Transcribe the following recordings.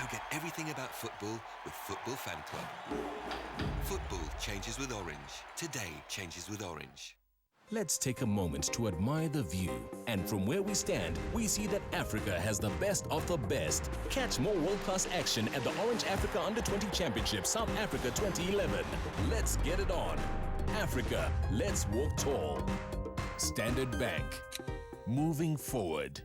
So get everything about football with Football Fan Club. Football changes with Orange. Today changes with Orange. Let's take a moment to admire the view. And from where we stand, we see that Africa has the best of the best. Catch more world-class action at the Orange Africa Under-20 Championship, South Africa 2011. Let's get it on. Africa, let's walk tall. Standard Bank. Moving forward.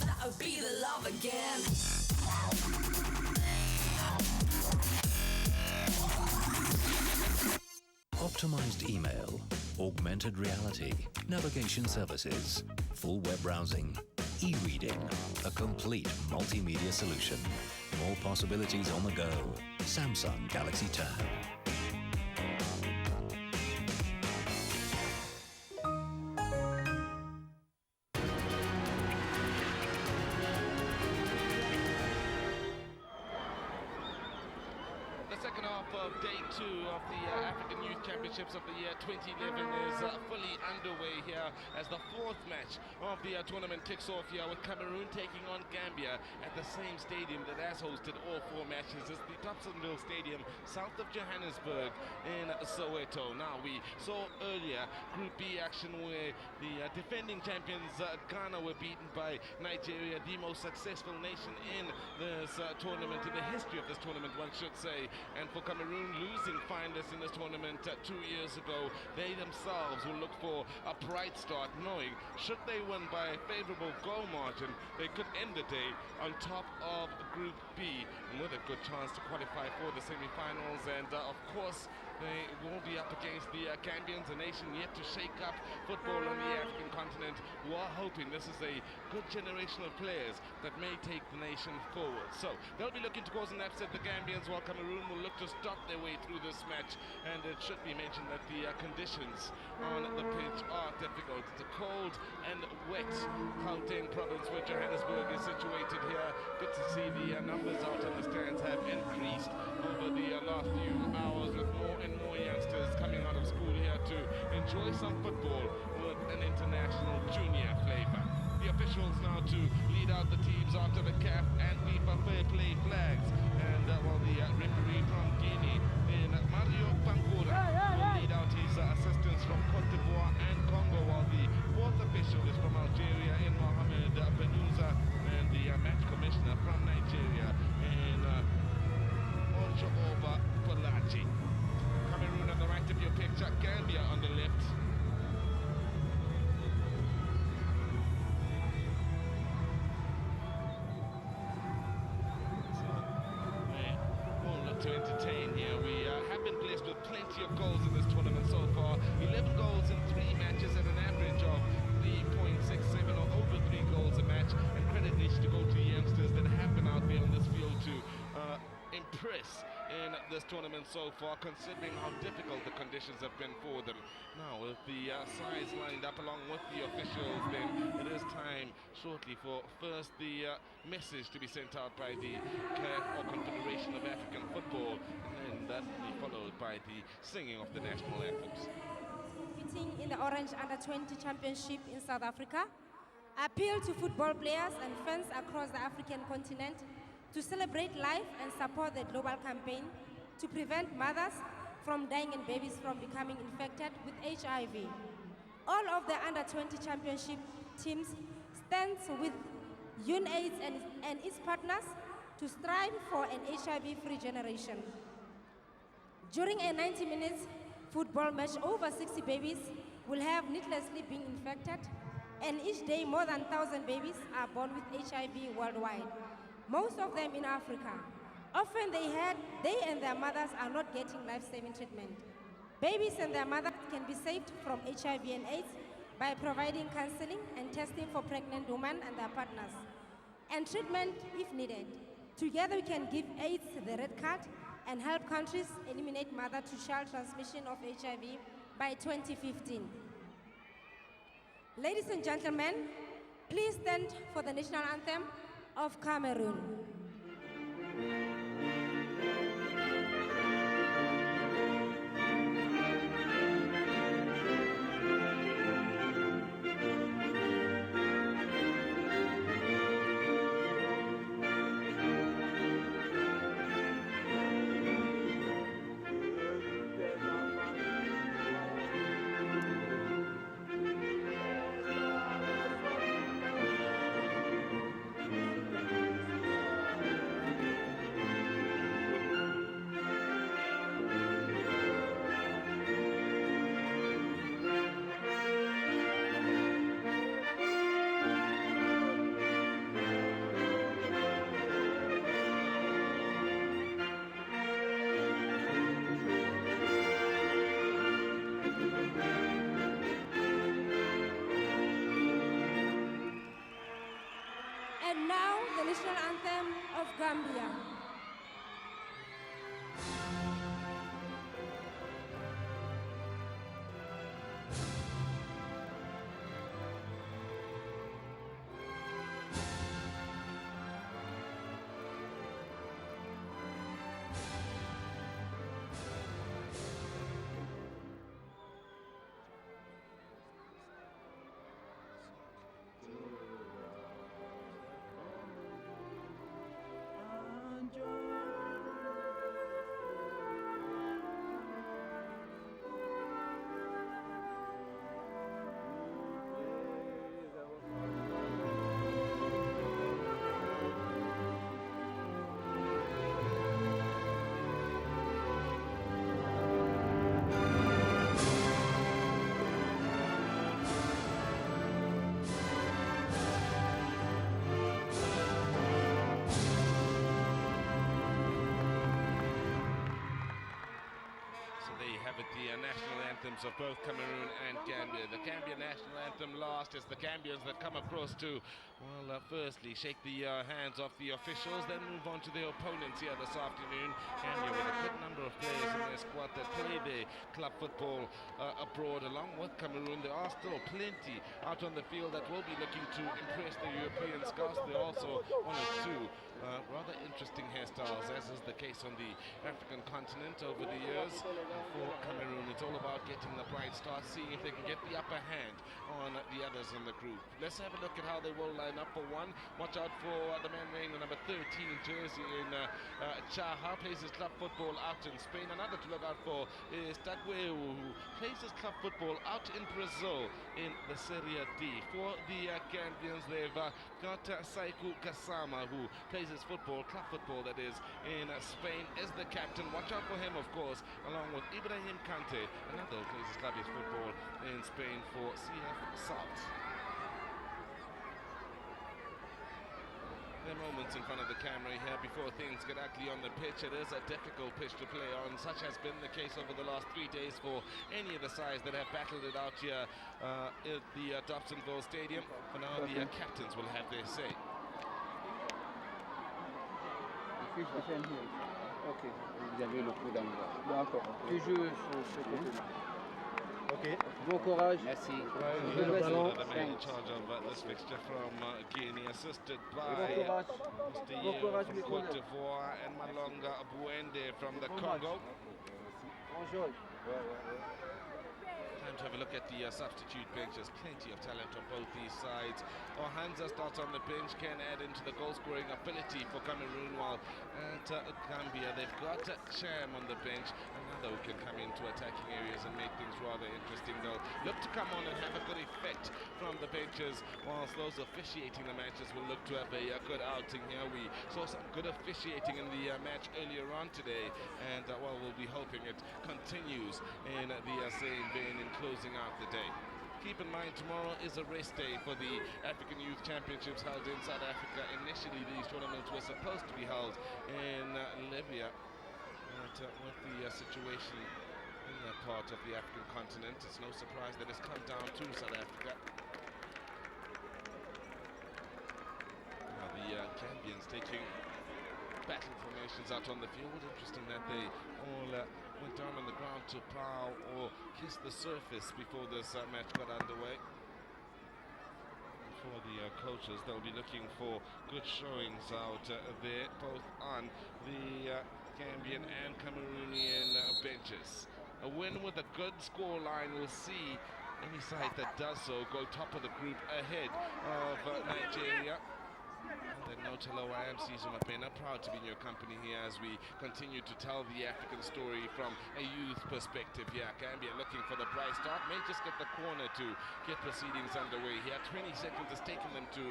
That'll be the love again. Optimized email, augmented reality, navigation services, full web browsing, e-reading, a complete multimedia solution. More possibilities on the go. Samsung Galaxy Tab. Of day two of the African Youth Championships of the year 2011 is fully underway here as the fourth match of the tournament kicks off here with Cameroon taking on Gambia at the same stadium that has hosted all four matches. It's the Dobsonville Stadium south of Johannesburg in Soweto. Now, we saw earlier Group B action where the defending champions Ghana were beaten by Nigeria, the most successful nation in this tournament, in the history of this tournament, one should say. And for Cameroon losing finalists in this tournament 2 years ago, they themselves will look for a bright start, knowing should they win by a favorable goal margin, they could end the day on top of Group B and with a good chance to qualify for the semi-finals. And of course, they will be up against the Gambians, a nation yet to shake up football on the African continent, who are hoping this is a good generation of players that may take the nation forward. So they'll be looking to cause an upset, the Gambians, while Cameroon will look to stop their way through this match. And it should be mentioned that the conditions on the pitch are difficult. It's a cold and wet Gauteng province where Johannesburg is situated here. Good to see the numbers out on the stands have increased over the last few hours, with more and more youngsters coming out of school here to enjoy some football with an international junior flavor. The officials now to lead out the teams after the CAF and FIFA Fair Play flags. And while the referee from Guinea in Mario Pancura will lead out his assistants from Cote d'Ivoire and Congo, while the fourth official is from Algeria in Mohamed Benouza, and the match commissioner from Nigeria in Oba Polachi. Cameroon on the right of your picture, Gambia on the left. To entertain here. We have been blessed with plenty of goals in this tournament so far. 11 goals in 3 matches at an average of 3.67 or over 3 goals a match. And credit needs to go to the youngsters that have been out there on this field to impress in this tournament so far, considering how difficult the conditions have been for them. Now, with the sides lined up along with the officials, then it is time shortly for first the message to be sent out by the CAF, or Confederation of African Football, and that will be followed by the singing of the national anthems. Competing in the Orange Under-20 Championship in South Africa, appeal to football players and fans across the African continent to celebrate life and support the global campaign to prevent mothers from dying and babies from becoming infected with HIV. All of the Under-20 Championship teams stands with UNAIDS and its partners to strive for an HIV-free generation. During a 90 minutes football match, over 60 babies will have needlessly been infected, and each day more than 1,000 babies are born with HIV worldwide, most of them in Africa. Often they and their mothers are not getting life-saving treatment. Babies and their mothers can be saved from HIV and AIDS by providing counseling and testing for pregnant women and their partners, and treatment if needed. Together we can give AIDS the red card and help countries eliminate mother-to-child transmission of HIV by 2015. Ladies and gentlemen, please stand for the national anthem of Cameroon. Gambia. The national anthems of both Cameroon and Gambia. The Gambia national anthem last as the Gambians that come across to, well, firstly shake the hands of the officials, then move on to their opponents here this afternoon. Gambia with a good number of players in their squad that play their club football abroad along with Cameroon. There are still plenty out on the field that will be looking to impress the European scouts. There are also one or two rather interesting hairstyles, as is the case on the African continent over the years. For Cameroon, it's all about getting the bright start, seeing if they can get the upper hand on the others in the group. Let's have a look at how they will line up. For one, watch out for the man wearing the number 13 jersey in Chaha, plays his club football out in Spain. Another to look out for is Tagueu, who plays his club football out in Brazil in the Serie D. For the Gambians, they've got Saiku Gassama, who plays his football, club football that is, in Spain as the captain. Watch out for him, of course, along with Ibrahim Kante, another who plays his clubbish football in Spain for CF South. There are moments in front of the camera here before things get ugly on the pitch. It is a difficult pitch to play on. Such has been the case over the last 3 days for any of the sides that have battled it out here at the Dobsonville Stadium. For now, the captains will have their say. Ok, vous avez le coup d'envoi. D'accord. Tu joues sur ce côté-là. Ok. Bon courage. Merci. The man in charge of this fixture from Guinea, assisted by Mr. from Cote d'Ivoire and Malonga Buende from the Congo. Bonjour. Time to have a look at the substitute bench. There's plenty of talent on both these sides. Hansa starts on the bench, can add into the goal-scoring ability for Cameroon, while at Gambia they've got Cham on the bench, another who can come into attacking areas and make things rather interesting. They'll look to come on and have a good effect from the benches, whilst those officiating the matches will look to have a good outing here. We saw some good officiating in the match earlier on today, and well, we'll be hoping it continues in the same vein in closing out the day. Keep in mind, tomorrow is a rest day for the African Youth Championships held in South Africa. Initially, these tournaments were supposed to be held in Libya, but with the situation in that part of the African continent, it's no surprise that it's come down to South Africa. Now the Gambians taking battle formations out on the field. Interesting that they all went down on the ground to bow or kiss the surface before this match got underway. For the coaches, they'll be looking for good showings out there, both on the Gambian and Cameroonian benches. A win with a good score line will see any side that does so go top of the group ahead of Nigeria. And then Notelo, I am Caesar Mapena, proud to be in your company here as we continue to tell the African story from a youth perspective here. Gambia looking for the bright start, may just get the corner to get proceedings underway here. 20 seconds has taken them to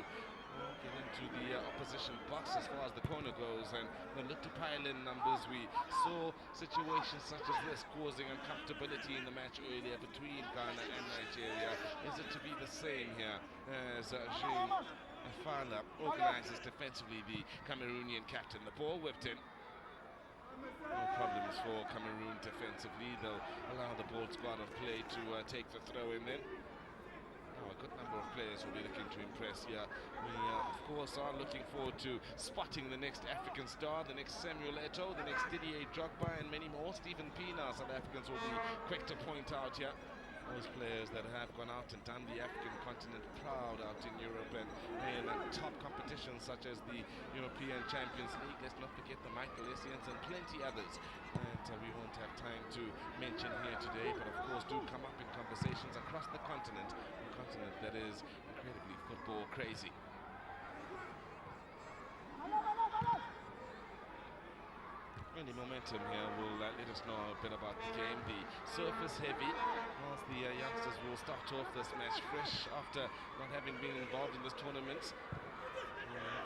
get into the opposition box as far as the corner goes, and then look to pile in numbers. We saw situations such as this causing uncomfortability in the match earlier between Ghana and Nigeria. Is it to be the same here as Jean Fala organizes defensively, the Cameroonian captain? The ball whipped in. No problems for Cameroon defensively. They'll allow the ball squad of play to take the throw in then. A good number of players players will be looking to impress here. We, of course, are looking forward to spotting the next African star, the next Samuel Eto'o, the next Didier Drogba, and many more. Stephen Pienaar, South Africans will be quick to point out here. Those players that have gone out and done the African continent proud out in Europe and in top competitions such as the European Champions League. Let's not forget the Michael Essians and plenty others that we won't have time to mention here today, but of course do come up in conversations across the continent, a continent that is incredibly football crazy. Any momentum here will let us know a bit about the game. The surface heavy, whilst the youngsters will start off this match fresh after not having been involved in this tournament.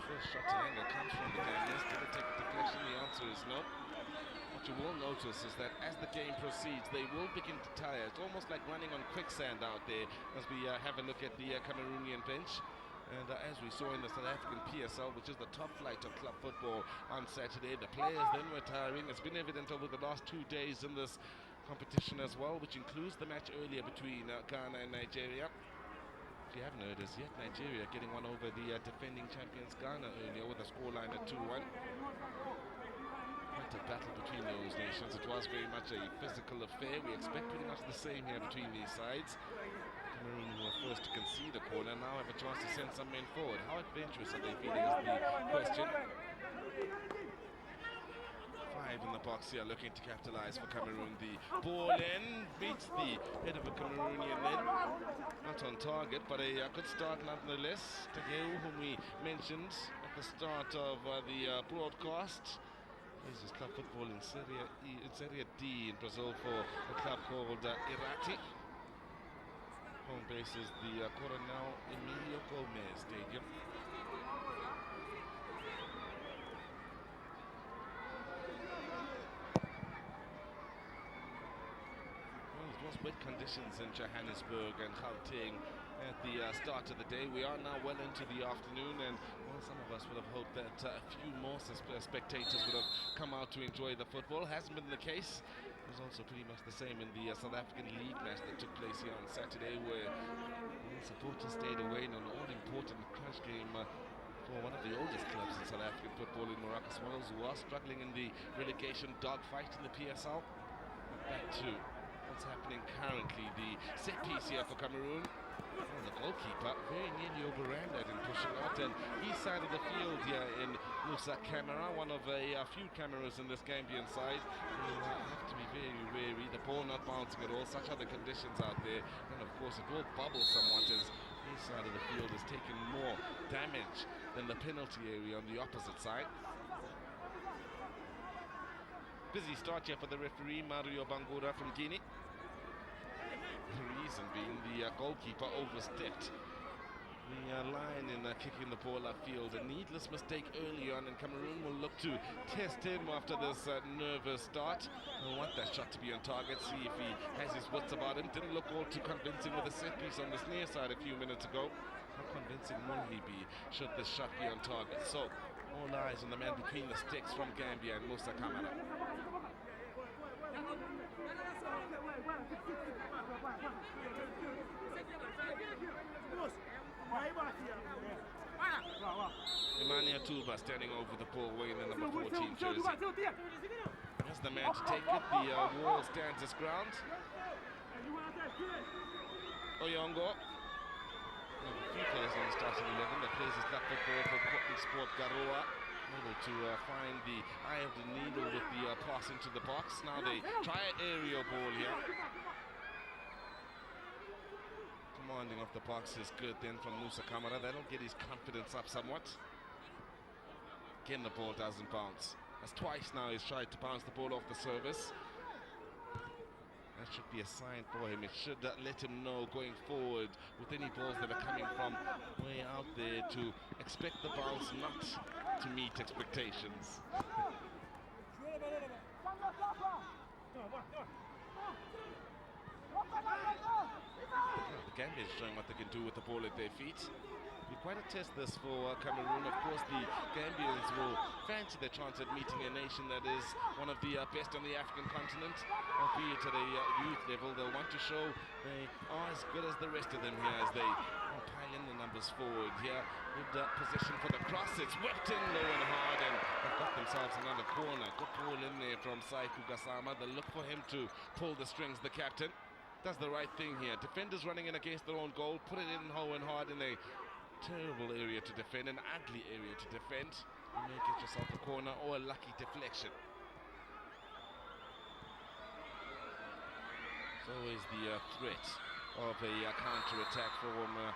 First shot to angle comes from the Gambians. Did it take a deflection? The answer is no. What you will notice is that as the game proceeds, they will begin to tire. It's almost like running on quicksand out there as we have a look at the Cameroonian bench. And as we saw in the South African PSL, which is the top flight of club football on Saturday, the players then were tiring. It's been evident over the last 2 days in this competition as well, which includes the match earlier between Ghana and Nigeria. If you haven't heard us yet, Nigeria getting one over the defending champions Ghana earlier with a scoreline at 2-1. Quite a battle between those nations. It was very much a physical affair. We expect pretty much the same here between these sides. Cameroon were first to concede a corner, now have a chance to send some men forward. How adventurous are they feeling is the question. 5 in the box here looking to capitalize for Cameroon. The ball in beats the head of a Cameroonian then. Not on target, but a good start nonetheless. Tegeu, whom we mentioned at the start of the broadcast. This is club football in Serie D in Brazil for a club called Irati. Home base is the Coronel Emilio Gomez Stadium. Well, it was wet conditions in Johannesburg and Gauteng at the start of the day. We are now well into the afternoon, and well, some of us would have hoped that a few more spectators would have come out to enjoy the football. Hasn't been the case. It was also pretty much the same in the South African League match that took place here on Saturday, where supporters stayed away in an all-important crash game for one of the oldest clubs in South African football in Morocco Swallows, who are struggling in the relegation dogfight in the PSL. Back to what's happening currently. The set piece here for Cameroon. Well, the goalkeeper very nearly overran that in pushing out, and east side of the field here in Musa Camara, one of a few cameras in this Gambian side. You have to be very wary, the ball not bouncing at all, such are the conditions out there, and of course it will bubble somewhat as east side of the field has taken more damage than the penalty area on the opposite side. Busy start here for the referee, Mario Bangura from Guinea. The reason being the goalkeeper overstepped the line in kicking the ball upfield. A needless mistake early on, and Cameroon will look to test him after this nervous start. They'll want that shot to be on target, see if he has his wits about him. Didn't look all too convincing with a set piece on this near side a few minutes ago. How convincing will he be should this shot be on target? So, all eyes on the man between the sticks from Gambia and Musa Camara. Emmanuel Tuba standing over the ball, wearing the number 14 jersey. That's the man to take it. The wall stands its ground. Oyongo. A few players in the starting 11 that plays his left football for Cotton Sport Garoa. Able to find the eye of the needle with the pass into the box. Now they try an aerial ball here. Commanding of the box is good then from Musa Camara. That'll get his confidence up somewhat. Again, the ball doesn't bounce. That's twice now he's tried to bounce the ball off the service. That should be a sign for him. It should let him know going forward with any balls that are coming from way out there to expect the bounce not to meet expectations. The Gambia is showing what they can do with the ball at their feet. be quite a test this for Cameroon. Of course, the Gambians will fancy the chance at meeting a nation that is one of the best on the African continent, albeit at a youth level. They'll want to show they are as good as the rest of them here as they pile in the numbers forward here. Good position for the cross. It's whipped in low and hard, and they've got themselves another corner. Good ball in there from Saiku Gassama. They'll look for him to pull the strings, the captain. Does the right thing here. Defenders running in against their own goal. Put it in low and hard in a terrible area to defend, an ugly area to defend. You may get yourself a corner or a lucky deflection. It's always the threat of a counter-attack from a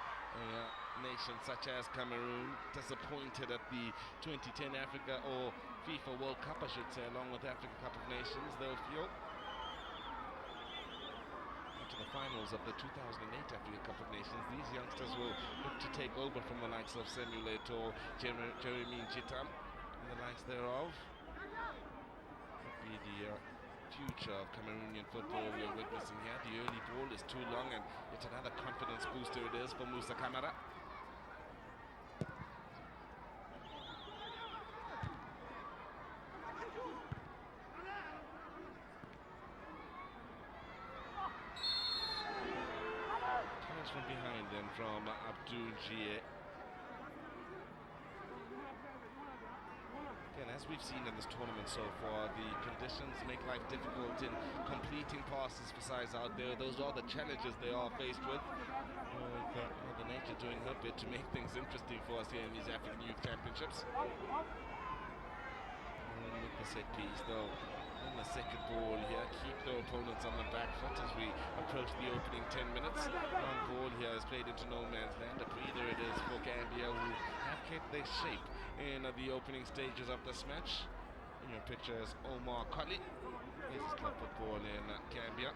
nation such as Cameroon. Disappointed at the 2010 Africa or FIFA World Cup, I should say, along with Africa Cup of Nations. They'll feel to the finals of the 2008 Africa Cup of Nations. These youngsters will look to take over from the likes of Samuel Eto'o, Jeremy Njita, and the likes thereof. Could be the future of Cameroonian football we're witnessing here. The early ball is too long, and it's another confidence booster it is for Musa Kamara. From behind then from Abdul Jie. Again, as we've seen in this tournament so far, the conditions make life difficult in completing passes for sides out there. Those are the challenges they are faced with. Mother Nature doing her bit to make things interesting for us here in these African Youth Championships. And with the set piece though, in the second ball here, keep their opponents on the back foot as we approach the opening 10 minutes. Long ball here is played into no man's land. A breather it is for Gambia, who have kept their shape in the opening stages of this match. In your picture is Omar Colley. This is club football in Gambia.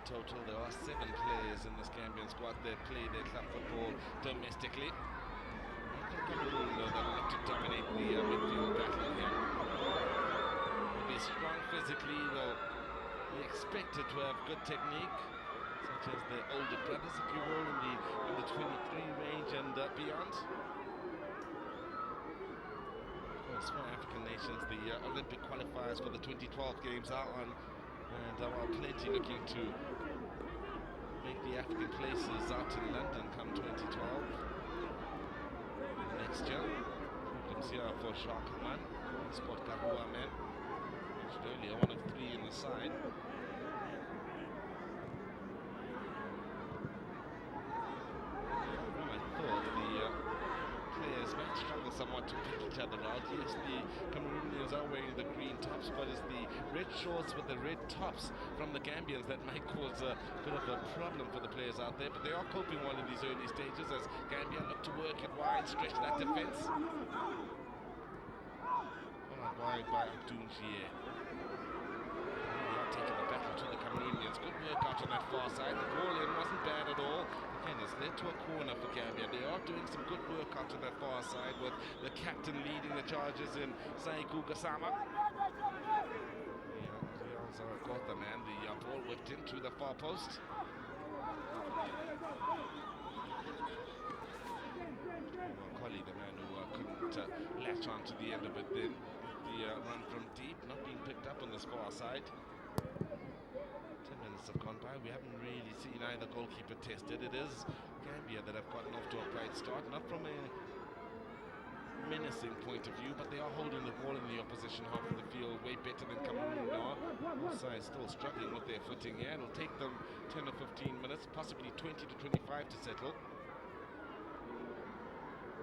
Total, there are 7 players in this Gambian squad that play their club football domestically. Cameroon, though, they like to dominate the midfield battle here. They'll be strong physically, they'll be expected to have good technique, such as their older brothers, if you will, in the 23 range and beyond. Of course, for African nations, the Olympic qualifiers for the 2012 games are on. And there are plenty looking to make the African places out in London come 2012. Next year, problems here for Sharkman, Sport Kahua men. Mentioned earlier, one of 3 in the side. Well, I thought the players might struggle somewhat to pick each other out. Yes, the Cameroonians are wearing the green tops, but it's the red shorts with the red tops from the Gambians that might cause a bit of a problem for the players out there. But they are coping well in these early stages as Gambia look to work it wide, stretch that defense. Followed wide by Abdul Jie. They are taking the battle to the Cameroonians. Good work out on that far side. The ball in wasn't bad at all. Again, it's led to a corner for Gambia. They are doing some good work out on that far side with the captain leading the charges in Saiku Gassama. Got the man, the ball whipped into the far post. Colley, the man who couldn't latch on to the end of it then. The run from deep, not being picked up on this far side. 10 minutes have gone by. We haven't really seen either goalkeeper tested. It is Gambia that have gotten off to a bright start, not from a menacing point of view, but they are holding the ball in the opposition half of the field way better than Cameroon are. Both sides still struggling with their footing here. It'll take them 10 or 15 minutes, possibly 20 to 25 to settle.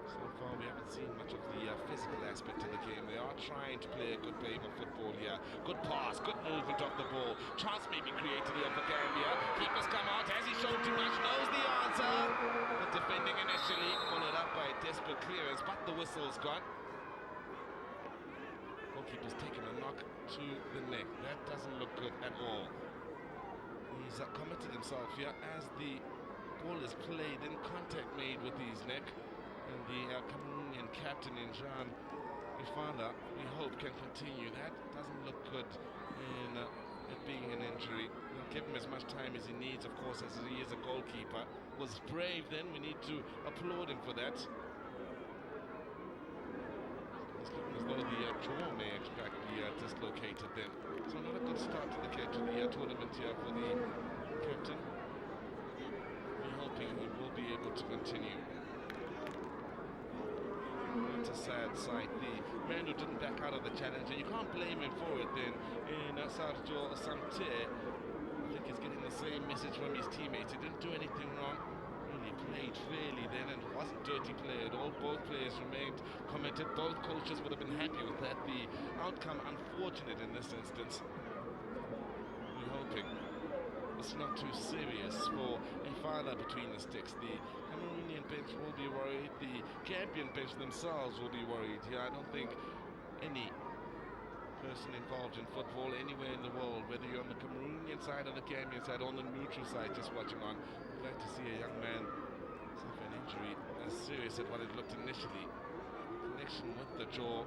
So far we haven't seen much of the physical aspect of the game. They are trying to play a good game of football here. Good pass, good movement of the ball. Chance may be created here for Gambia. Keepers come out. Has he shown too much? Knows the answer. But defending initially, followed up by a desperate clearance, but the whistle's gone. Goalkeeper's taken a knock to the neck. That doesn't look good at all. He's committed himself here as the ball is played in contact made with his neck. And the Cameroonian captain in Jean Ifanda, we hope, can continue. That doesn't look good in it being an injury. They'll give him as much time as he needs, of course, as he is a goalkeeper. Was brave then, we need to applaud him for that. It's looking as though the jaw may in fact be dislocated then. So not a good start to the tournament here for the captain. We're hoping he will be able to continue. It's a sad sight. The man who didn't back out of the challenge, and you can't blame him for it then, in Sergio Samte. I think he's getting the same message from his teammates. He didn't do anything wrong. Really played fairly then, and it wasn't dirty play at all. Both players remained committed. Both coaches would have been happy with that. The outcome unfortunate in this instance. We're hoping it's not too serious for a father between the sticks. The Cameroonian bench will be worried. The Gambian bench themselves will be worried. Yeah, I don't think any person involved in football anywhere in the world, whether you're on the Cameroonian side or the Gambian side or on the neutral side just watching on, would like to see a young man suffer an injury as serious as what it looked initially. Connection with the jaw.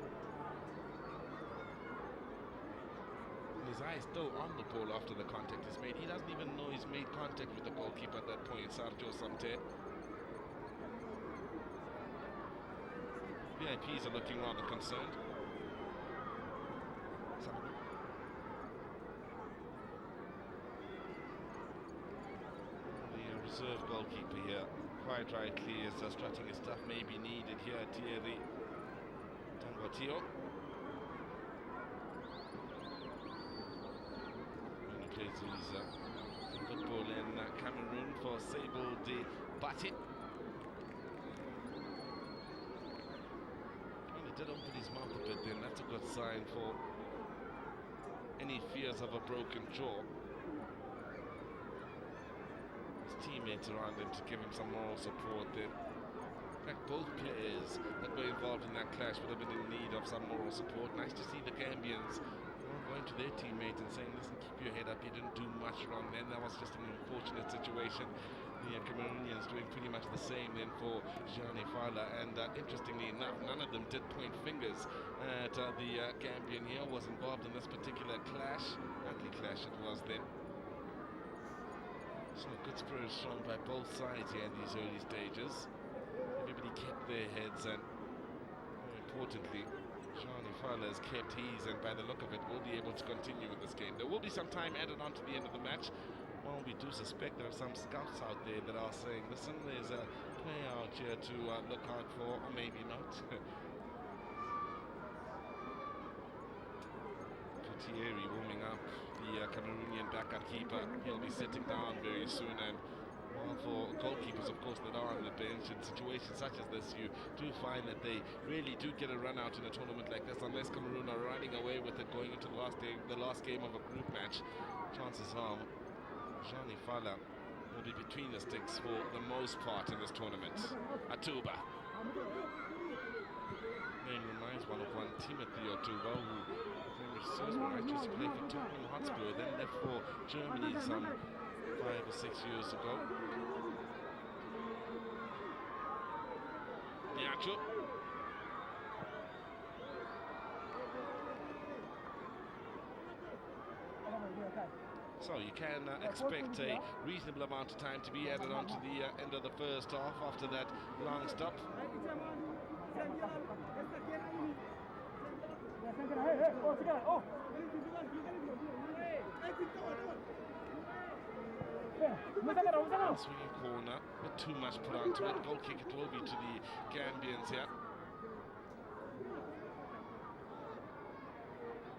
His eye is still on the ball after the contact is made. He doesn't even know he's made contact with the goalkeeper at that point, Sergio Samte. VIPs are looking rather concerned. The reserve goalkeeper here, quite rightly, is strutting his stuff, may be needed here, Thierry Tangotio. Football in Cameroon for Sable de Bati. When he did open his mouth a bit then, that's a good sign for any fears of a broken jaw. His teammates around him to give him some moral support then. In fact, both players that were involved in that clash would have been in need of some moral support. Nice to see the Gambians going to their teammates and saying, listen, keep your head up, you didn't do much wrong then. That was just an unfortunate situation. The Cameroonians doing pretty much the same then for Gianni Fala, and interestingly enough, none of them did point fingers at the Gambian here, was involved in this particular clash. Ugly clash it was then. So good spirits shown by both sides here in these early stages. Everybody kept their heads, and more importantly, Gianni Fala has kept his, and by the look of it, will be able to continue with this game. There will be some time added on to the end of the match. Well, we do suspect there are some scouts out there that are saying, listen, there's a player out here to look out for, or maybe not. Thierry warming up, the Cameroonian backup keeper. He'll be sitting down very soon, and well, for goalkeepers, of course, that are on the bench in situations such as this, you do find that they really do get a run out in a tournament like this, unless Cameroon are running away with it going into the last game of a group match. Chances are Gianni Fala will be between the sticks for the most part in this tournament. Atuba. Name reminds one of one Timothy Atuba, who very serves when I used to play for Tottenham Hotspur, then left for Germany some 5 or 6 years ago. Niacho. So you can expect a reasonable amount of time to be added on to the end of the first half after that long stop. Swinging corner, but too much put onto it. Goal kick it will be to the Gambians here.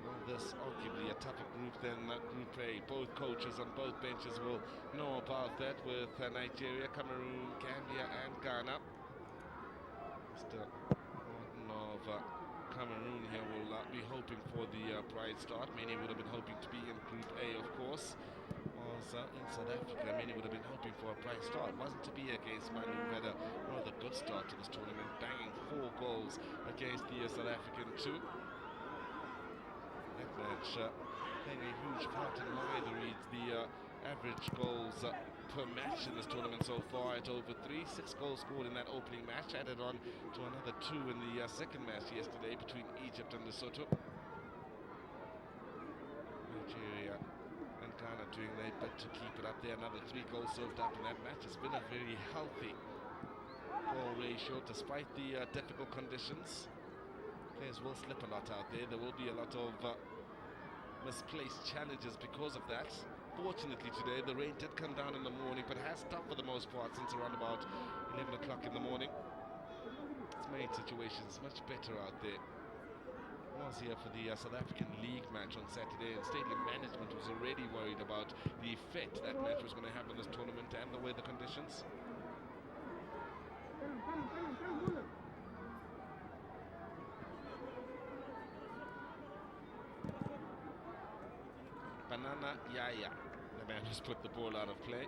Well, this arguably a tougher group than Group A. Both coaches on both benches will know about that, with Nigeria, Cameroon, Gambia and Ghana. Mr. Martin of Cameroon here will be hoping for the bright start. Many would have been hoping to be in Group A, of course. In South Africa, many would have been hoping for a bright start. Wasn't to be against Mali, who had a rather good start to this tournament, banging 4 goals against the South African 2. That match playing a huge part in why the average goals per match in this tournament so far at over 3. 6 goals scored in that opening match, added on to another 2 in the second match yesterday between Egypt and Lesotho. Nigeria and Ghana doing their bit to keep it up there. Another 3 goals served up in that match. It's been a very healthy goal ratio despite the difficult conditions. Players will slip a lot out there. There will be a lot of misplaced challenges because of that. Fortunately today the rain did come down in the morning, but has stopped for the most part since around about 11 o'clock in the morning. It's made situations much better out there. I was here for the South African League match on Saturday, and stadium management was already worried about the effect that match was going to have on this tournament and the weather conditions. Banana Yaya, the man who's put the ball out of play.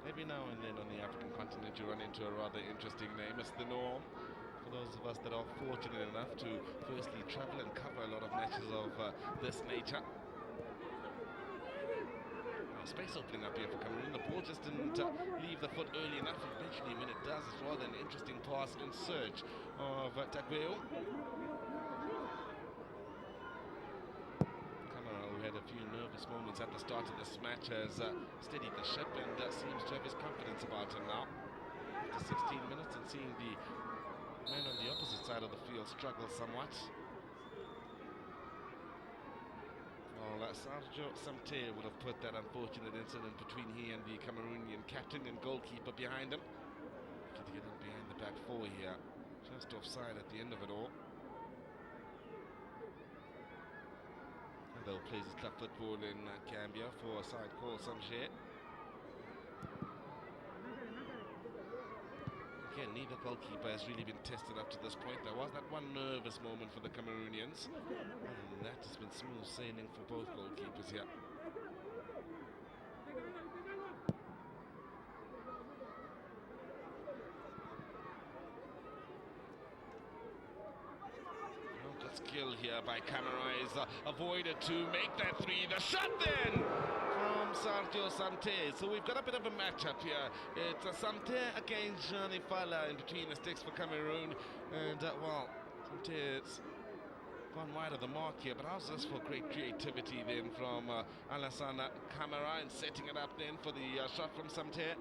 Every now and then on the African continent you run into a rather interesting name. It's the norm for those of us that are fortunate enough to firstly travel and cover a lot of matches of this nature. Space opening up here for Cameroon. The ball just didn't leave the foot early enough. Eventually, when it does, it's rather an interesting pass in search of Takweo. Had a few nervous moments at the start of this match, has steadied the ship and seems to have his confidence about him now. After 16 minutes and seeing the man on the opposite side of the field struggle somewhat. Well, Sergio Samter would have put that unfortunate incident between he and the Cameroonian captain and goalkeeper behind him. Trying to get him behind the back four here, just offside at the end of it all. They'll play his club football in Gambia for a side called Samjer. Again, neither goalkeeper has really been tested up to this point. There was that one nervous moment for the Cameroonians, and that has been smooth sailing for both goalkeepers here. Skill here by Camara is avoided to make that 3. The shot then from Sergio Samter. So we've got a bit of a matchup here. It's Samter against Jean Fala in between the sticks for Cameroon. And well, Samter's gone wide of the mark here, but how's this for great creativity then from Alassane Camara, and setting it up then for the shot from Samter.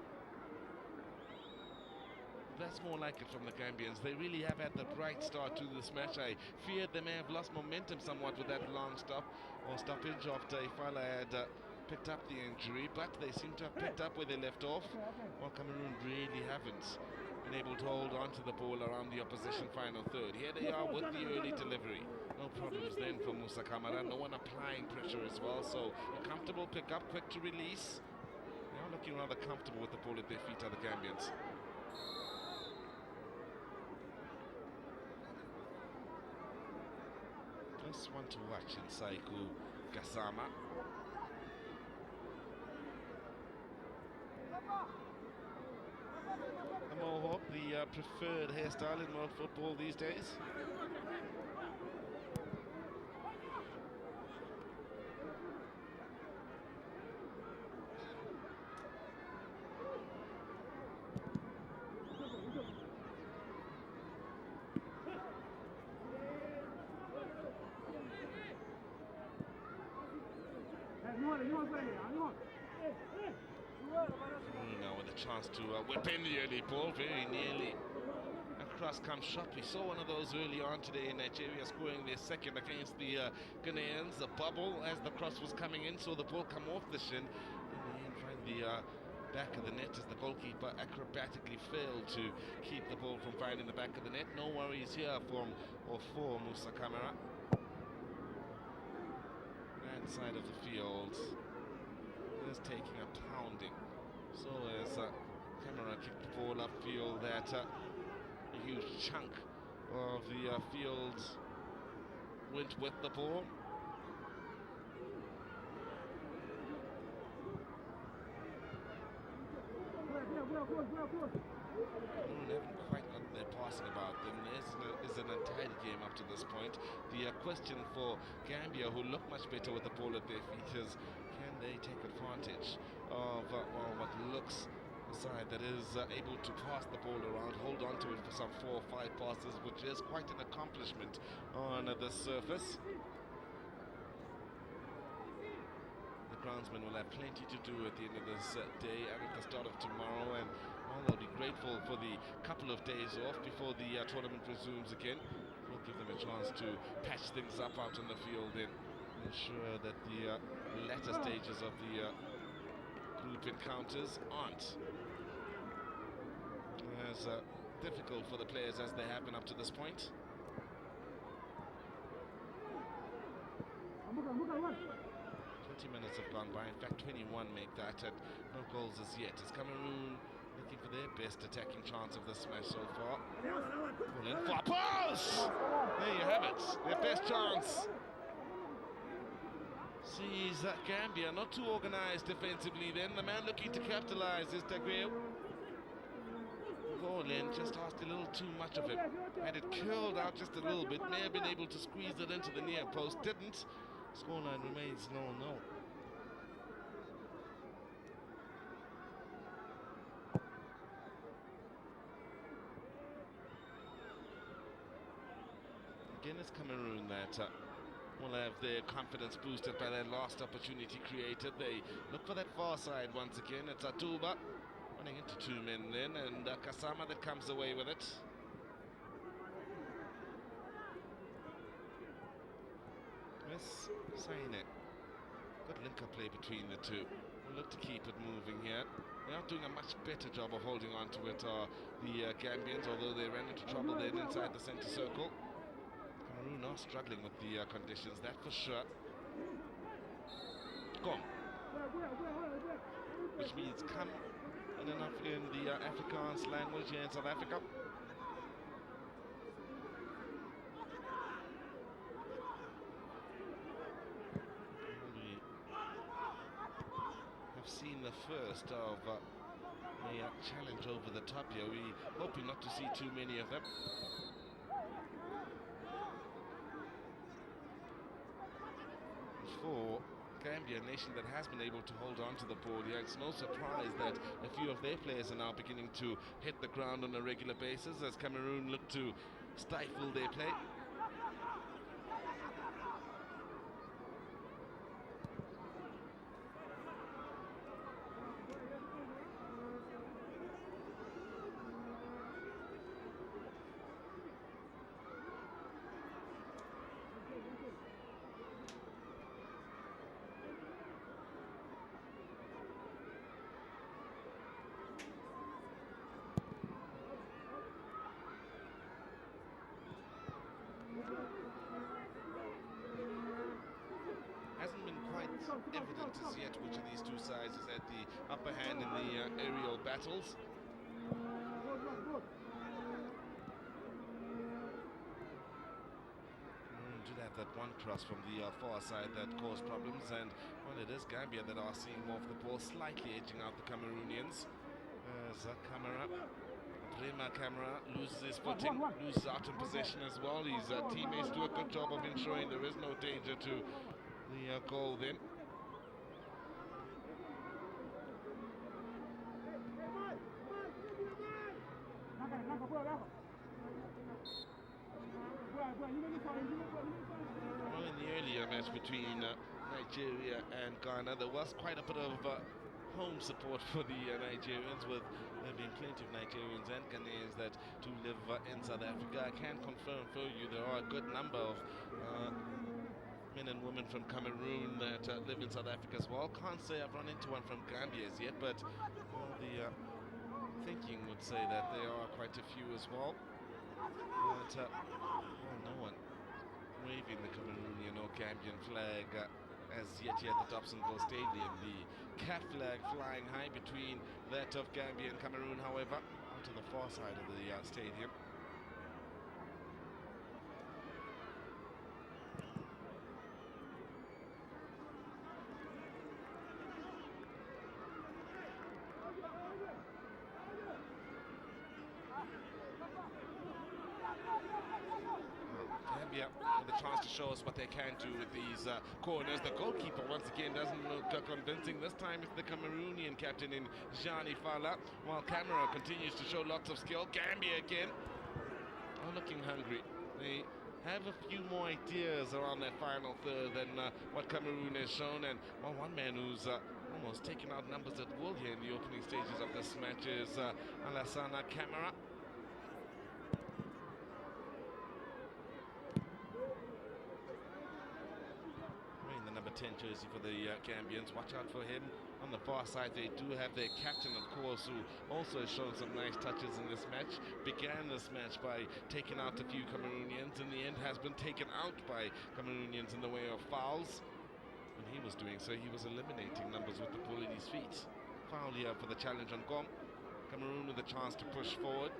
That's more like it from the Gambians. They really have had the bright start to this match. I feared they may have lost momentum somewhat with that long stoppage after Ifala had picked up the injury, but they seem to have picked up where they left off, while Cameroon really haven't been able to hold on to the ball around the opposition final third. Here they are with the early delivery. No problems then for Moussa Camara. No one applying pressure as well, so a comfortable pick up, quick to release. They are looking rather comfortable with the ball at their feet, are the Gambians. Just one to watch in Saiku Gassama. The mohawk, the preferred hairstyle in world football these days. Now with a chance to whip in the early ball, very nearly. Across comes shot. We saw one of those early on today in Nigeria, scoring their second against the Ghanaians. A bubble as the cross was coming in, saw the ball come off the shin. In the end, find the back of the net as the goalkeeper acrobatically failed to keep the ball from finding the back of the net. No worries here for Moussa Camara. That side of the field is taking a pounding. So as Camara kicked the ball upfield, that a huge chunk of the field went with the ball. Haven't quite got their passing about them. There's an entire game up to this point. The question for Gambia, who look much better with the ball at their feet, is can they take advantage of what looks a side that is able to pass the ball around, hold on to it for some 4 or 5 passes, which is quite an accomplishment on the surface. The groundsmen will have plenty to do at the end of this day and at the start of tomorrow, and they'll be grateful for the couple of days off before the tournament resumes again. We'll give them a chance to patch things up out on the field and ensure that the latter stages of the group encounters aren't as difficult for the players as they have been up to this point. 20 minutes have gone by, in fact 21 make that, and no goals as yet. It's Cameroon looking for their best attacking chance of this match so far. Pull in for a pass! There you have it, their best chance. Sees Gambia not too organised defensively then. The man looking to capitalise is Tagueo. Volin just asked a little too much of him. Had it curled out just a little bit, may have been able to squeeze it into the near post, didn't. Scoreline remains 0-0. Again, it's Cameroon that will have their confidence boosted by their last opportunity created. They look for that far side once again. It's Atuba running into two men then, and Kasama that comes away with it. Miss Saine. Good link-up play between the two. We'll look to keep it moving here. They're not doing a much better job of holding on to it, the Gambians, although they ran into trouble then inside the centre circle. Cameroon are struggling with the conditions, that for sure. Come. Which means come in enough in the Afrikaans language here in South Africa. Seen the first of a challenge over the top here. We're hoping not to see too many of them. For Gambia, a nation that has been able to hold on to the ball here, it's no surprise that a few of their players are now beginning to hit the ground on a regular basis as Cameroon look to stifle their play. Hasn't been quite evident as yet which of these two sides has had the upper hand in the aerial battles. Did have that one cross from the far side that caused problems, and well, it is Gambia that are seeing more of the ball, slightly edging out the Cameroonians. As Rema Camara loses his footing, loses out in possession as well. His teammates do a good job of ensuring there is no danger to the goal then. Well, in the earlier match between Nigeria and Ghana, there was quite a bit of home support for the Nigerians, with there being plenty of Nigerians and Ghanaians that do live in South Africa. I can confirm for you there are a good number of men and women from Cameroon that live in South Africa as well. Can't say I've run into one from Gambia as yet, but well, the thinking would say that there are quite a few as well. But well, no one waving the Cameroonian or Gambian flag as yet here at the Dobsonville Stadium. The CAF flag flying high between that of Gambia and Cameroon, however, onto the far side of the stadium. Gambia with a chance to show us what they can do with these corners. The goalkeeper once again doesn't look convincing. This time it's the Cameroonian captain in Jani Fala, while Camara continues to show lots of skill. Gambia again are looking hungry. They have a few more ideas around that final third than what Cameroon has shown. And one man who's almost taken out numbers at will here in the opening stages of this match is Alassane Camara. Wearing the number 10 jersey for the Gambians. Watch out for him. On the far side, they do have their captain, of course, who also has shown some nice touches in this match. Began this match by taking out a few Cameroonians. In the end, has been taken out by Cameroonians in the way of fouls. When he was doing so, he was eliminating numbers with the ball at his feet. Foul here for the challenge on Gom. Cameroon with a chance to push forward.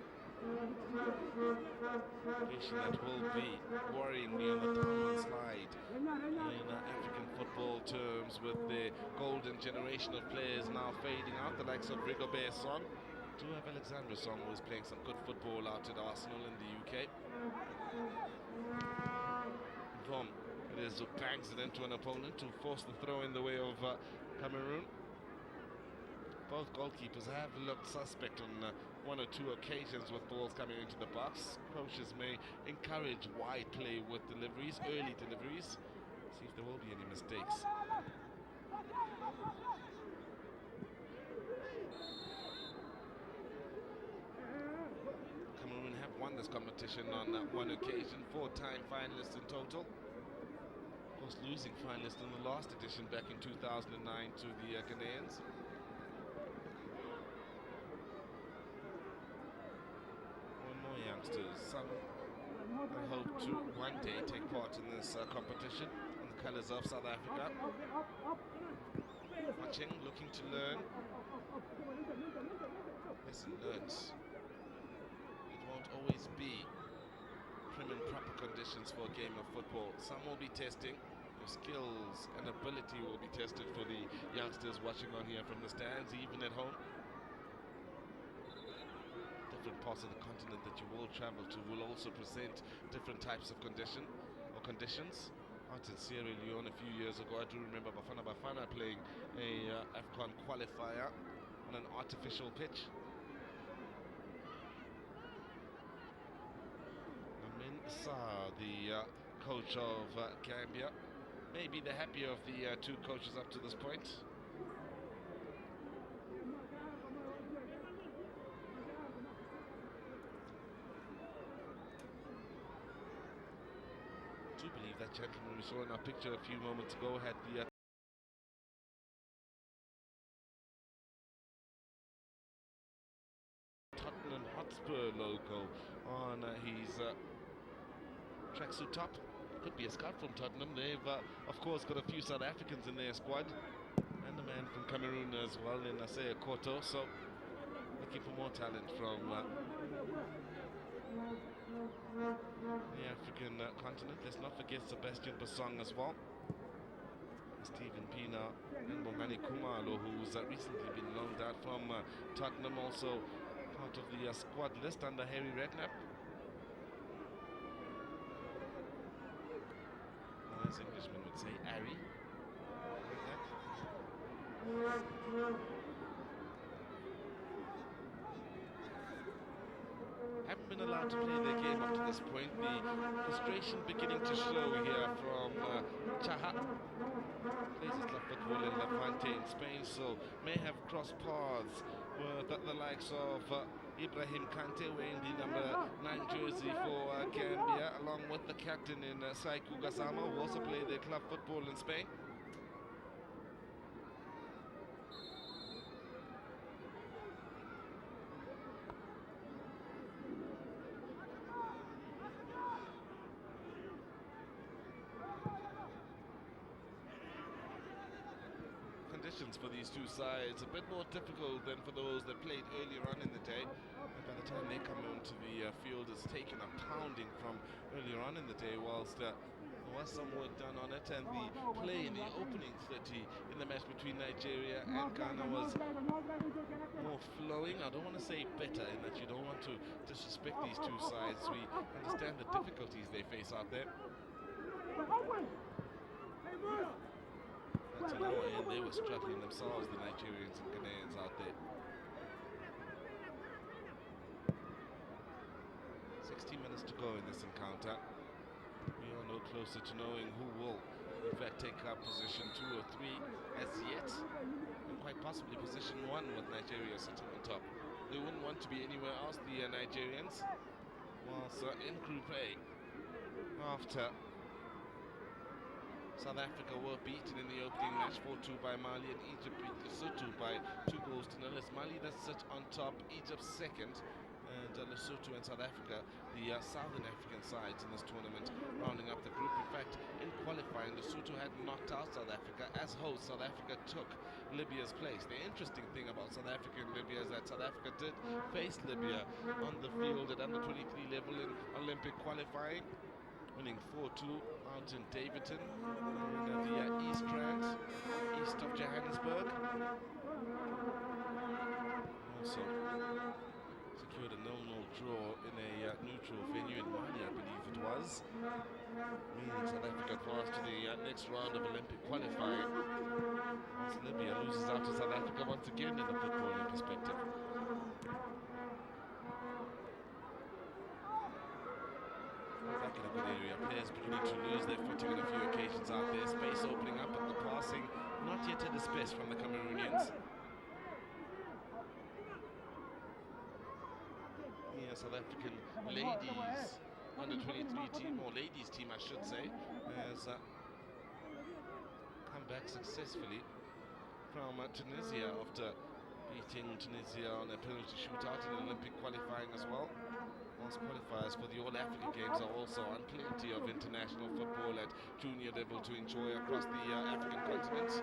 Situation that will be worryingly on the downward slide in African football terms, with the golden generation of players now fading out, the likes of Rigobert Song. Do have Alexandre Song, who is playing some good football out at Arsenal in the UK. Vom, it is who bangs it into an opponent to force the throw in the way of Cameroon. Both goalkeepers have looked suspect on one or two occasions with balls coming into the box. Coaches may encourage wide play with deliveries, early deliveries. See if there will be any mistakes. Cameroon have won this competition on one occasion, 4-time finalists in total. Of course, losing finalist in the last edition back in 2009 to the Ghanaians. Youngsters, some hope to one day take part in this competition in the colours of South Africa. Watching, looking to learn. Listen, learns. It won't always be prim and proper conditions for a game of football. Some will be testing. Your skills and ability will be tested for the youngsters watching on here from the stands, even at home. Different parts of the continent that you will travel to will also present different types of conditions. Out in Sierra Leone a few years ago, I do remember Bafana playing a AFCON qualifier on an artificial pitch. Amin Sarr, the coach of Gambia, may be the happier of the two coaches up to this point. I do believe that gentleman we saw in our picture a few moments ago had the Tottenham Hotspur logo on his tracksuit top. Could be a scout from Tottenham. They've of course got a few South Africans in their squad, and a man from Cameroon as well in Asea Koto, so looking for more talent from the African continent. Let's not forget Sebastian Basong as well. Stephen Pina and Bongani Kumalo, who's recently been loaned out from Tottenham, also part of the squad list under Harry Redknapp. As Englishmen would say, Harry. Haven't been allowed to play their game up to this point. The frustration beginning to show here from Chaha. Plays his club football in Levante in Spain, so may have crossed paths with the likes of Ibrahim Kante wearing the number 9 jersey for Gambia, along with the captain in Saikou Gassama, who also play their club football in Spain. For these two sides, a bit more difficult than for those that played earlier on in the day. And by the time they come onto the field, it's taken a pounding from earlier on in the day, whilst there was some work done on it, and the play in the opening 30 in the match between Nigeria and Ghana was more flowing. I don't want to say better, in that you don't want to disrespect these two sides. We understand the difficulties they face out there. But they were struggling themselves, the Nigerians and Ghanaians out there. 60 minutes to go in this encounter. no closer to knowing who will, in fact, take up position 2 or 3 as yet, and quite possibly position 1 with Nigeria sitting on top. They wouldn't want to be anywhere else, the Nigerians. Whilst in Group A, after South Africa were beaten in the opening match 4-2 by Mali, and Egypt beat Lesotho by 2 goals to 0. It's Mali that sit on top, Egypt second, and Lesotho and South Africa, the Southern African sides in this tournament, rounding up the group. In fact, in qualifying, Lesotho had knocked out South Africa. As host, South Africa took Libya's place. The interesting thing about South Africa and Libya is that South Africa did face Libya on the field at under 23 level in Olympic qualifying, winning 4-2 out in Davidton, in the East Rand, east of Johannesburg. Also secured a 0-0 draw in a neutral venue in Mali, I believe it was. Meaning South Africa advanced to the next round of Olympic qualifying, whilst Libya loses out to South Africa once again in a footballing perspective. Back in a good area, players beginning to lose their footing on a few occasions out there. Space opening up, but the passing not yet at its best from the Cameroonians. Yeah, South African ladies under 23 team, or ladies team I should say, has come back successfully from Tunisia after beating Tunisia on a penalty shootout in Olympic qualifying as well. Whilst qualifiers for the All Africa Games are also on, plenty of international football at junior level to enjoy across the African continent.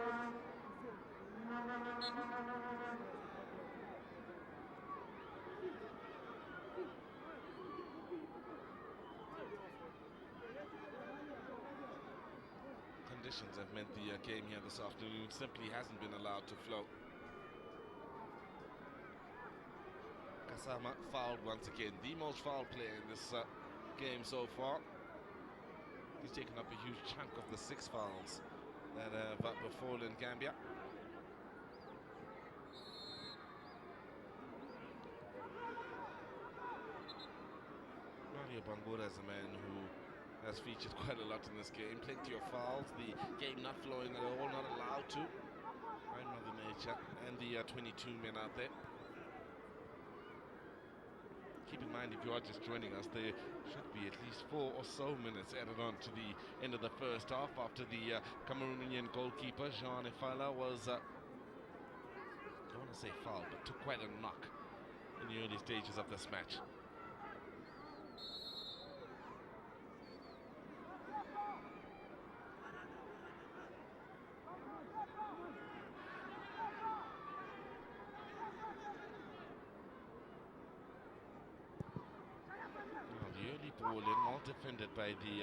Conditions have meant the game here this afternoon simply hasn't been allowed to flow. Kasama fouled once again, the most fouled player in this game so far. He's taken up a huge chunk of the 6 fouls that have befallen Gambia. Mario Bangura is a man who has featured quite a lot in this game. Plenty of fouls, the game not flowing at all, not allowed to by Mother Nature and the 22 men out there. Keep in mind, if you are just joining us, there should be at least 4 or so minutes added on to the end of the first half after the Cameroonian goalkeeper, Jean Efala, was, I don't want to say fouled, but took quite a knock in the early stages of this match. Ball in, well defended by the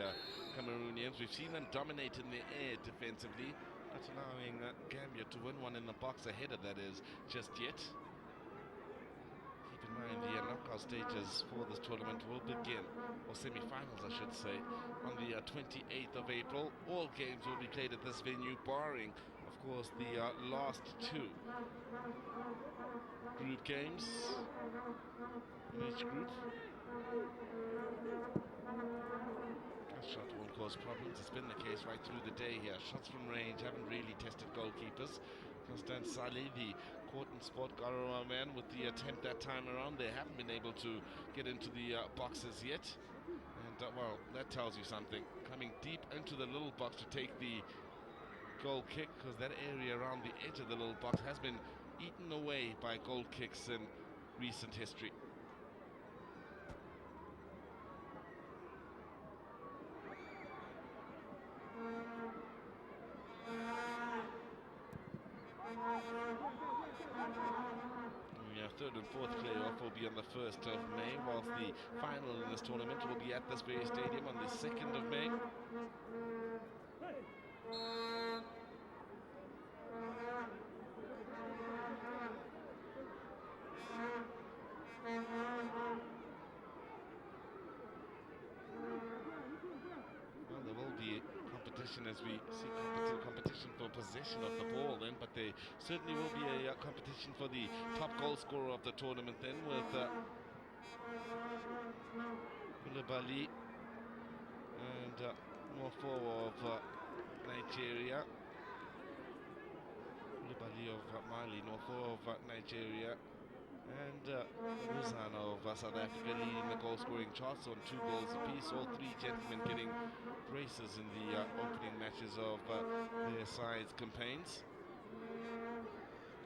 Cameroonians. We've seen them dominate in the air defensively, not allowing Gambia to win one in the box ahead of that is just yet. Keep in mind the knockout stages for this tournament will begin, or semi-finals I should say, on the 28th of April. All games will be played at this venue, barring of course the last 2 group games in each group. Shot won't cause problems. It's been the case right through the day here. Shots from range haven't really tested goalkeepers. Constant Saleh, the court and sport Garoua man, with the attempt that time around, they haven't been able to get into the boxes yet. And well, that tells you something. Coming deep into the little box to take the goal kick, because that area around the edge of the little box has been eaten away by goal kicks in recent history. Third and fourth playoff will be on the 1st of May, whilst the final in this tournament will be at this very stadium on the 2nd of May. Well, there will be competition as we see competition for possession of the ball then, but there certainly will be a competition for the top goal scorer of the tournament then, with Koulibaly and 4 of Nigeria. Koulibaly of Mali, no 4 of Nigeria. And Muzan of South Africa leading the goal scoring charts on 2 goals apiece. All 3 gentlemen getting braces in the opening matches of their sides' campaigns.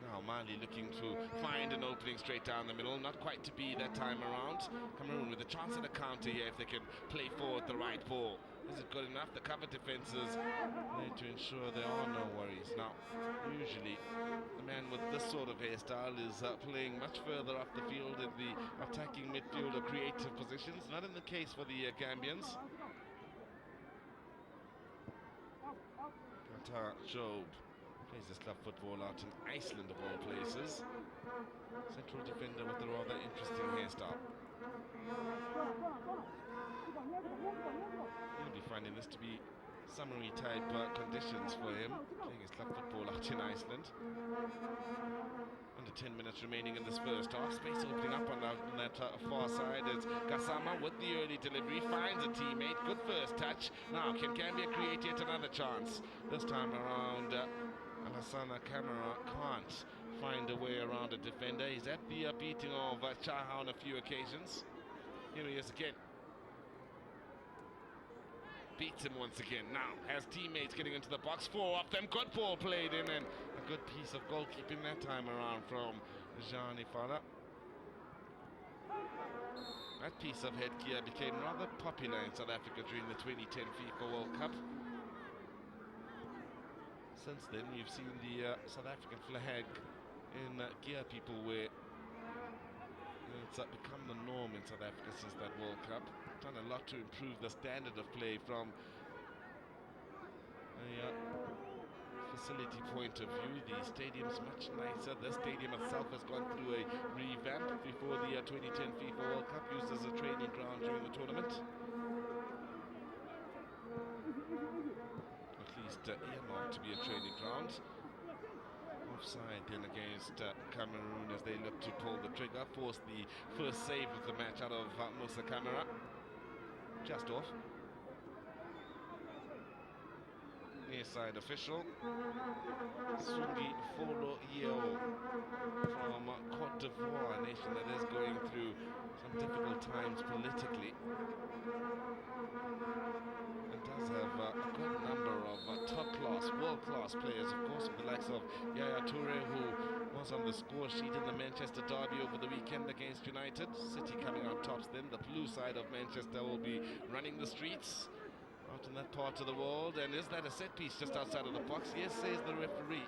Now Mali looking to find an opening straight down the middle, not quite to be that time around. Cameroon with a chance at a counter here if they can play forward the right ball. Is it good enough? The cover defenses there to ensure there are no worries. Now, usually the man with this sort of hairstyle is playing much further up the field in the attacking midfield or creative positions. Not in the case for the Gambians. Qatar Job plays his club football out in Iceland of all places. Central defender with a rather interesting hairstyle. He'll be finding this to be summery type conditions for him, playing his club football out in Iceland. Under 10 minutes remaining in this first half. Space opening up on that far side as Gassama with the early delivery finds a teammate. Good first touch. Now can Gambia create yet another chance? This time around Alassana Camara can't find a way around a defender. He's at the beating of Chaha on a few occasions. Here he is again. Beats him once again. Now has teammates getting into the box. 4 of them. Good ball played in and a good piece of goalkeeping that time around from Jean Ifala. That piece of headgear became rather popular in South Africa during the 2010 FIFA World Cup. Since then, you've seen the South African flag in gear people wear. It's become the norm in South Africa since that World Cup. Done a lot to improve the standard of play from a facility point of view. The stadium's much nicer. The stadium itself has gone through a revamp before the 2010 FIFA World Cup, used as a training ground during the tournament. At least earmarked to be a training ground. Offside then against Cameroon as they look to pull the trigger, force the first save of the match out of Musa Camara. Just off. Near side official Sungi Folo Yeo from Cote d'Ivoire, a nation that is going through some difficult times politically and does have a good number of top-class, world-class players, of course, with the likes of Yaya Toure, who was on the score sheet in the Manchester derby over the weekend against United. City coming out tops then. The blue side of Manchester will be running the streets out in that part of the world. And is that a set piece just outside of the box? Yes, says the referee.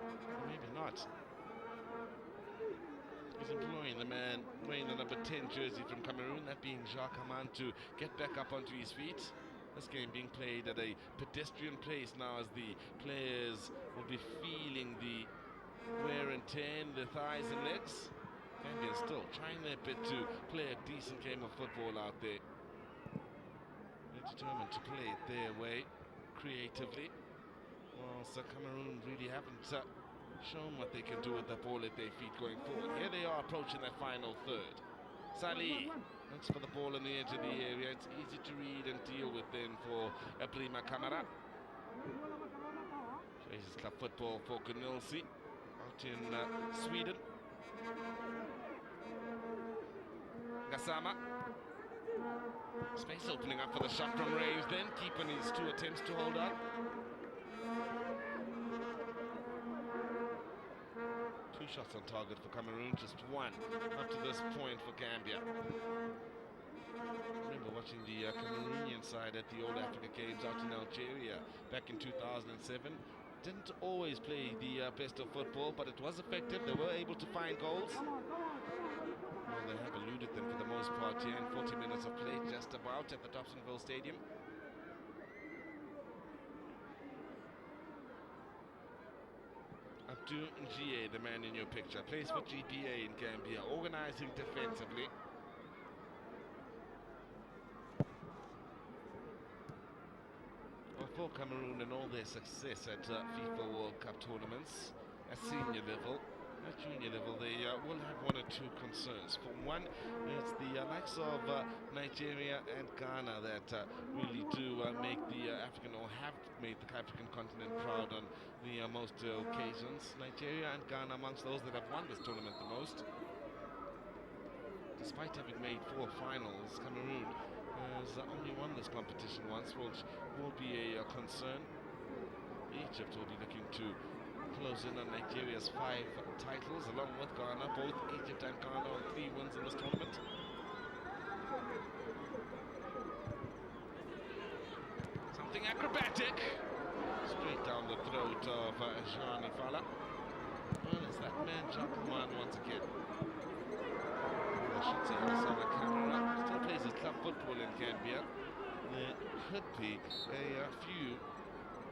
Or maybe not. He's employing the man wearing the number 10 jersey from Cameroon, that being Jacques Haman, to get back up onto his feet. This game being played at a pedestrian pace now as the players will be feeling the wear and tear in their thighs and legs. Gambia still trying their bit to play a decent game of football out there. They're determined to play it their way, creatively. Whilst Cameroon really haven't shown what they can do with the ball at their feet going forward. Here they are approaching that final third. Salih looks for the ball on the edge of the area. It's easy to read and deal with then for Ebrima Kamara. Plays his club football for Gunnilsi out in Sweden. Gassama. Space opening up for the shot from range then, keeping his 2 attempts to hold up. 2 shots on target for Cameroon, just 1 up to this point for Gambia. I remember watching the Cameroonian side at the All Africa Games out in Algeria back in 2007. Didn't always play the best of football, but it was effective. They were able to find goals. Well, they have eluded them for the most part here in 40 minutes of play, just about, at the Dobsonville Stadium. Abdou Njie, the man in your picture, plays for GPA in Gambia, organizing defensively. Well, for Cameroon and all their success at FIFA World Cup tournaments at senior level, at junior level, they will have one or two concerns. For one, it's the likes of Nigeria and Ghana that really do make the African, or have made the African continent proud on the most occasions. Nigeria and Ghana amongst those that have won this tournament the most. Despite having made 4 finals, Cameroon has only won this competition once, which will be a concern. Egypt will be looking to close in on Nigeria's 5 titles, along with Ghana. Both Egypt and Ghana on 3 wins in this tournament. Something acrobatic, straight down the throat of Jean Ifala. Well, it's that man Jacqueline once again. I should say also the camera. Still plays his club football in Gambia. There could be a few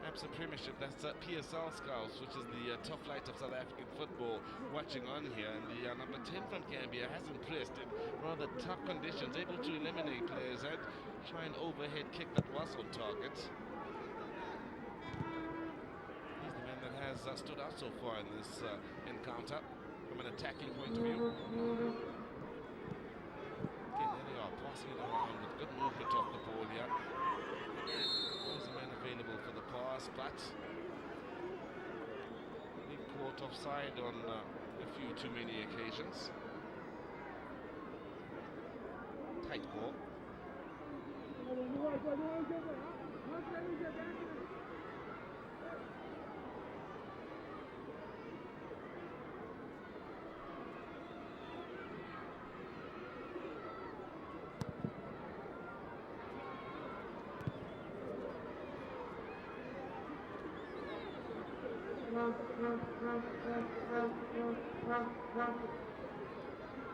Absa Premiership, that's PSL scouts, which is the top flight of South African football, watching on here. And the number 10 from Gambia has impressed in rather tough conditions, able to eliminate players and try an overhead kick that was on target. He's the man that has stood out so far in this encounter from an attacking point of view. Again, there they are, passing it around with good movement off the ball here. There's a man available for the pass, but being caught offside on a few too many occasions. Tight ball.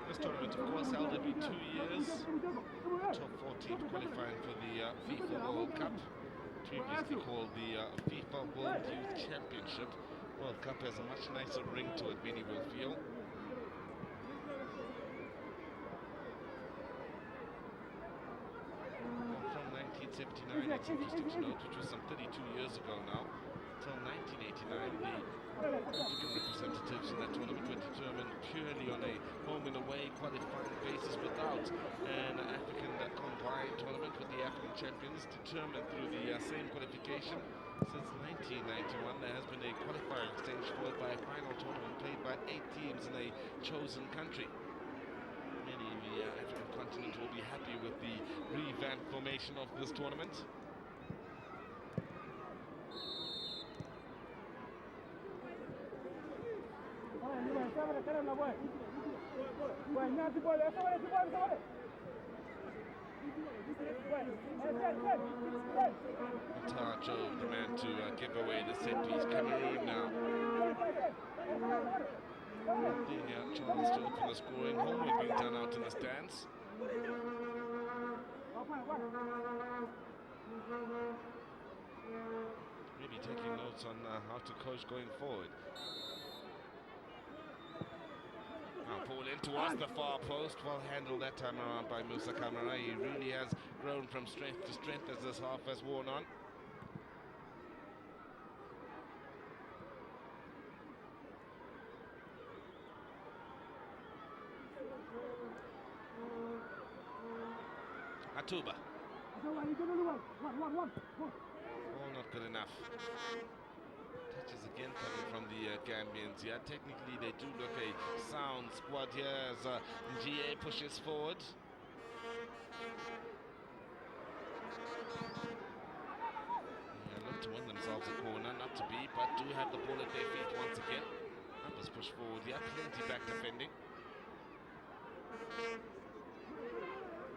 This tournament, of course, held every 2 years. Top 14 qualifying for the FIFA World Cup, previously called the FIFA World Youth Championship. World Cup has a much nicer ring to it, many will feel. From 1979, it's interesting to note, which was some 32 years ago now, till 1989, the African representatives in that tournament were determined purely on a home and away qualifying basis, without an African combined tournament, with the African champions determined through the same qualification. Since 1991, there has been a qualifying stage followed by a final tournament played by 8 teams in a chosen country. Many in the African continent will be happy with the revamped formation of this tournament. Tajo, the man to give away the set piece. Cameroon now. The chance to open the scoring. Homework being done out in the stands. Maybe taking notes on how to coach going forward. Now ball in towards the far post, well handled that time around by Musa Kamara. He really has grown from strength to strength as this half has worn on. Atuba. Oh, not good enough. Touches again coming from the Gambians here. Technically, they do look a sound squad here as GA pushes forward. Yeah, look to win themselves a corner, not to be, but do have the ball at their feet once again. Numbers push forward here, plenty back defending.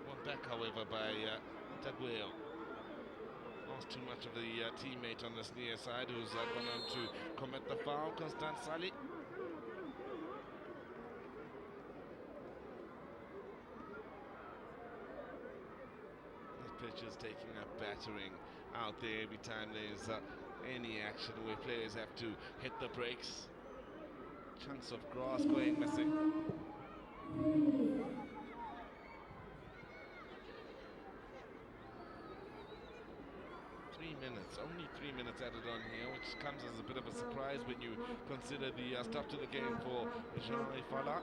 One back, however, by Tagueo. Lost too much of the teammate on this near side, who's gone on to commit the foul, Constant Sali. This pitch is taking a battering out there every time there's any action where players have to hit the brakes. Chunks of grass going missing. 3 minutes, only 3 minutes minutes added on here, which comes as a bit of a surprise when you consider the start to the game for Jean Ifala.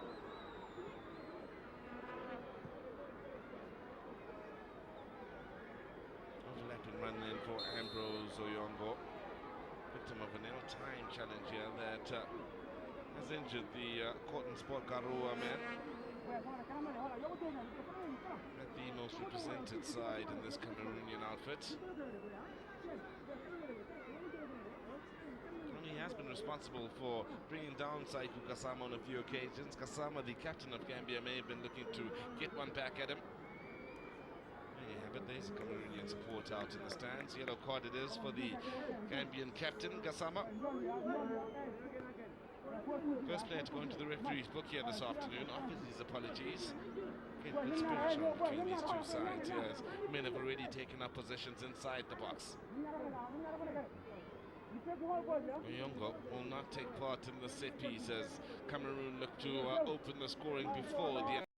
Overlapping run in for Ambrose Oyongo, victim of an ill-timed challenge here that has injured the Cotton Sport Karua man. At the most represented side in this Cameroonian outfit. He has been responsible for bringing down Saiku Kasama on a few occasions. Kasama, the captain of Gambia, may have been looking to get one back at him. There you have it. There's a Cameroonian support out in the stands. Yellow card it is for the Gambian captain, Kasama. First player to go into the referee's book here this afternoon, offers his apologies. Good spirit shown between these two sides here, as men have already taken up positions inside the box. Oyongo will not take part in the set piece as Cameroon look to open the scoring before the